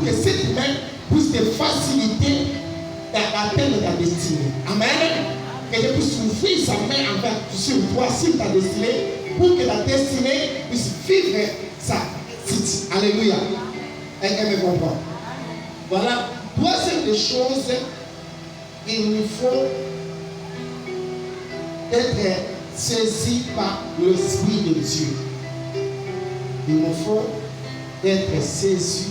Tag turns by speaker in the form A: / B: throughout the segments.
A: que cette main puisse te faciliter d'atteindre ta destinée. Amen. Que Dieu puisse ouvrir sa main sur toi, sur ta destinée, pour que ta destinée puisse vivre sa vie. Alléluia. Elle me comprend. Voilà. Troisième des choses, il nous faut être saisi par l'Esprit de Dieu. Il nous faut être saisi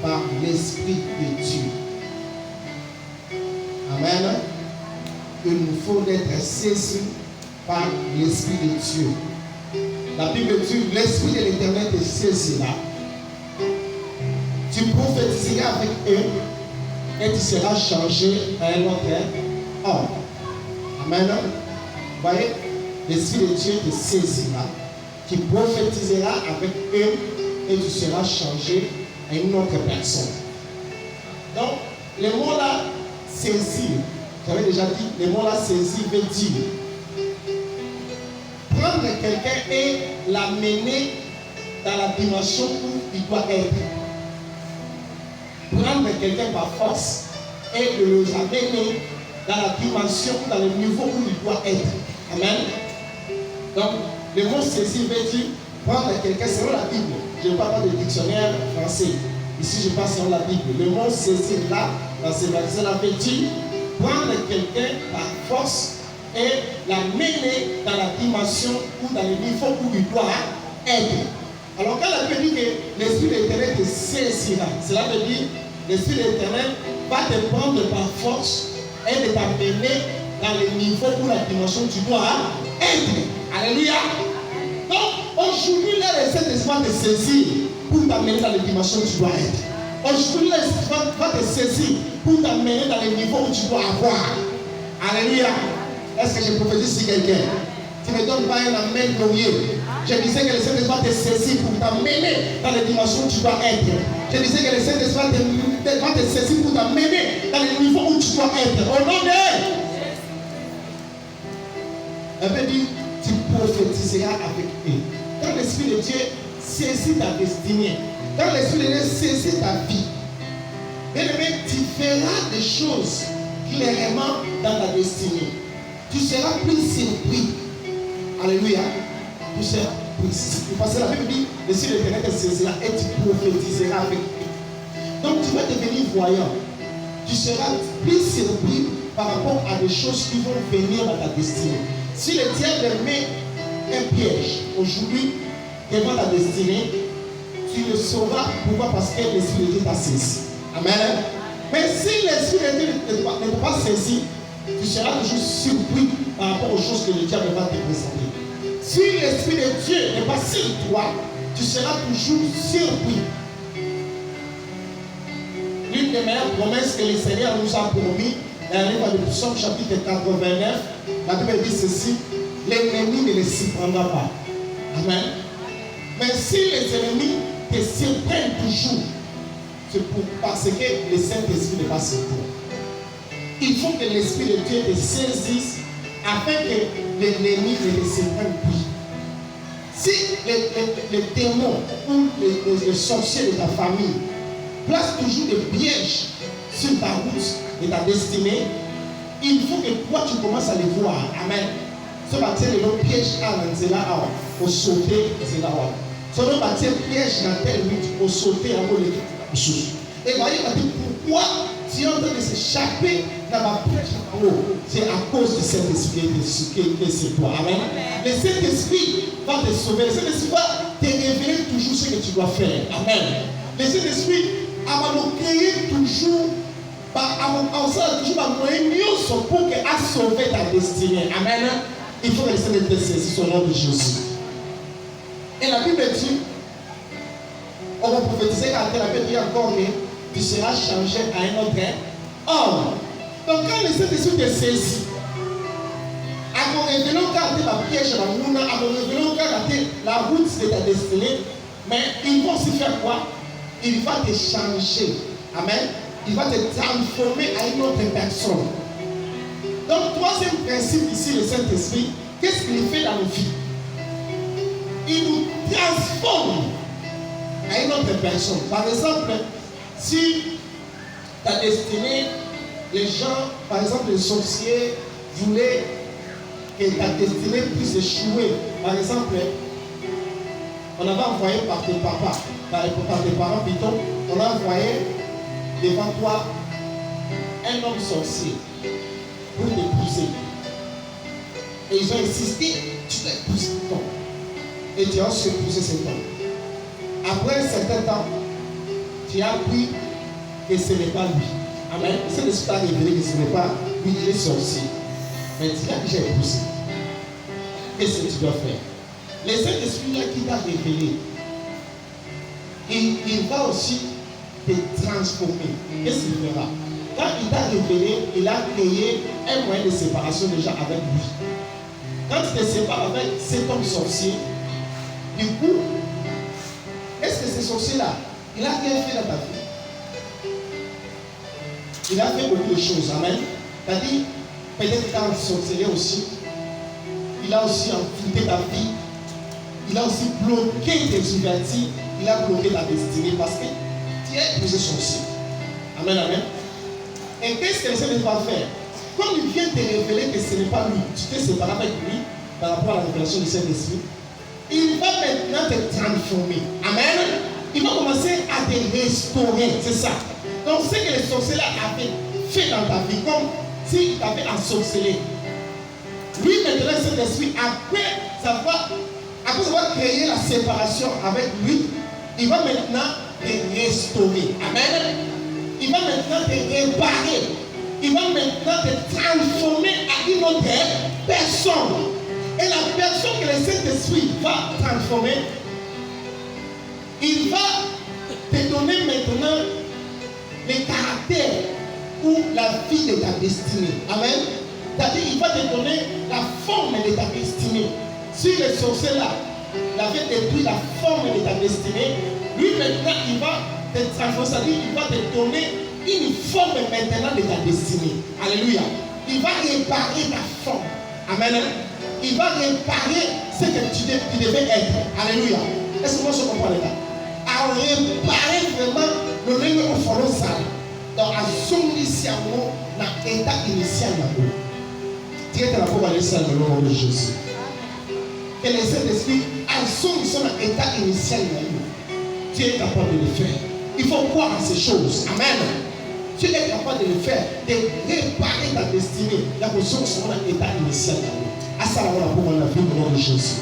A: par l'Esprit de Dieu. Amen. Il nous faut être saisi par l'Esprit de Dieu. La Bible dit, l'Esprit de l'Éternel te saisira. Tu prophétiseras avec eux et tu seras changé à un autre homme. Amen. Vous voyez, l'Esprit de Dieu te saisira. Tu prophétiseras avec eux et tu seras changé à une autre personne. Donc, le mot là, saisir, j'avais déjà dit, le mot là, saisir veut dire prendre quelqu'un et l'amener dans la dimension où il doit être. Prendre quelqu'un par force et de le amener dans la dimension, dans le niveau où il doit être. Amen. Donc, le mot saisir veut dire prendre quelqu'un selon la Bible. Je ne parle pas de dictionnaire français. Ici, je parle selon la Bible. Le mot saisir là, dans ce verset-là, veut dire prendre quelqu'un par force et l'amener dans la dimension ou dans le niveau où il doit être. Alors, quand la Bible dit que l'Esprit de l'Éternel te saisira, cela veut dire l'Esprit de l'Éternel va te prendre par force et de t'amener dans le niveau ou la dimension où tu dois être. Alléluia. Donc, aujourd'hui, là, le Saint-Esprit va te saisir pour t'amener dans les dimensions où tu dois être. Aujourd'hui, l'Esprit va te saisir pour t'amener dans les niveaux où tu dois avoir. Alléluia. Est-ce que je prophétise sur quelqu'un? Tu ne me donnes pas un amen glorieux. Je disais que le Saint-Esprit va te saisir pour t'amener dans les dimensions où tu dois être. Je disais que le Saint-Esprit va te saisir pour t'amener dans les niveaux où tu dois être. Au nom de... Elle veut dire, tu prophétiseras avec eux. Quand l'Esprit de Dieu saisit ta destinée, quand l'Esprit de Dieu saisit ta vie, bien-aimé, tu feras des choses clairement dans ta destinée. Tu seras plus surpris. Alléluia. Tu seras plus surpris. Parce que la Bible dit, l'Esprit de l'Éternel te saisira et tu prophétiseras avec eux. Donc tu vas devenir voyant. Tu seras plus surpris par rapport à des choses qui vont venir dans ta destinée. Si le diable met un piège aujourd'hui devant ta destinée, tu le sauras. Pourquoi? Parce que l'Esprit de Dieu t'a saisi. Amen. Mais si l'Esprit de Dieu ne t'a pas saisi, tu seras toujours surpris par rapport aux choses que le diable va te présenter. Si l'Esprit de Dieu n'est pas sur toi, tu seras toujours surpris. L'une des meilleures promesses que le Seigneur nous a promis dans le livre de Psaume chapitre 89, la Bible dit ceci: l'ennemi ne les surprendra pas. Amen. Mais si les ennemis te surprennent toujours, c'est parce que le Saint-Esprit n'est pas sur toi. Il faut que l'Esprit de Dieu te saisisse afin que l'ennemi ne les surprenne plus. Si les démons ou les sorciers de ta famille placent toujours des pièges sur ta route et ta destinée, il faut que toi tu commences à les voir. Amen. Ce matin, le piège à l'anzela au sauter, c'est là. Ce matin, piège dans telle route au sauter avant les choses. Et voyez, pourquoi tu es en train de s'échapper dans ma piège en haut? C'est à cause de cet esprit qui est sur toi. Amen. Le Saint-Esprit va te sauver. Le Saint-Esprit va te révéler toujours ce que tu dois faire. Amen. Le Saint-Esprit va nous créer toujours. On sera toujours un moyen mieux pour sauver ta destinée. Amen. Il faut que le Seigneur te saisisse au nom de Jésus. Et la Bible dit, on va prophétiser quand la Bible dit encore que tu seras changé à un autre homme. Donc quand le Saint-Esprit te saisit, à mon révélon quand tu la piège dans le monde, à mon révélon quand tu la route de ta destinée, mais il va aussi faire quoi? Il va te changer. Amen. Il va te transformer à une autre personne. Donc, troisième principe ici, le Saint-Esprit, qu'est-ce qu'il fait dans nos vies? Il nous transforme à une autre personne. Par exemple, si ta destinée, les gens, par exemple les sorciers, voulaient que ta destinée puisse échouer. Par exemple, on avait envoyé par tes papas, par tes parents plutôt, on a envoyé devant toi un homme sorcier pour t'épouser. Et ils ont insisté, tu dois épouser cet homme. Et tu as aussi épousé cet homme. Après un certain temps, tu as appris que ce n'est pas lui. Amen. C'est l'esprit a révélé que ce n'est pas lui, il est sorcier. Mais tu as déjà épousé. Qu'est-ce que tu dois faire? Les Saint-Esprit là qui t'a révélé, il va aussi te transformer. Qu'est-ce qu'il fera? Quand il t'a révélé, il a créé un moyen de séparation déjà avec lui. Quand tu te sépares avec cet homme sorcier, du coup, est-ce que ce sorcier-là, il a rien fait dans ta vie? Il a fait beaucoup de choses. Amen. C'est-à-dire, peut-être qu'il a sorcelé aussi. Il a aussi enfouté ta vie. Il a aussi bloqué tes ouvertures. Il a bloqué ta destinée parce que tu es épousé sorcier. Amen, amen. Et qu'est-ce que le Seigneur va faire? Comme il vient te révéler que ce n'est pas lui, tu t'es séparé avec lui par rapport à la révélation du Saint-Esprit, il va maintenant te transformer. Amen. Il va commencer à te restaurer. C'est ça. Donc, ce que les sorciers-là avaient fait dans ta vie, comme s'il t'avait ensorcelé. Lui, maintenant, le Saint-Esprit, après avoir créé la séparation avec lui, il va maintenant te restaurer. Amen. Il va maintenant te réparer. Il va maintenant te transformer à une autre personne. Et la personne que le Saint-Esprit va transformer, il va te donner maintenant le caractère ou la vie de ta destinée. Amen. C'est-à-dire, il va te donner la forme de ta destinée. Si le sorcier là, il avait détruit la forme de ta destinée, lui maintenant, il va te transformer, c'est-à-dire, il va te donner une forme maintenant de ta destinée. Alléluia. Il va réparer ta forme. Amen. Il va réparer ce que tu devais être. Alléluia. Est-ce que moi je comprends là? À réparer vraiment le règne au fond ça. Dans la zone initiale, dans l'état initial. Tiens la parole à l'essai dans le nom de Jésus. Que les Saint-Esprit, en son dans l'état initial, tu es capable de le faire. Il faut croire en ces choses. Amen. Tu es capable de le faire, de réparer ta destinée. La position sur l'état initial. À ça, on a pour la vie au nom de Jésus.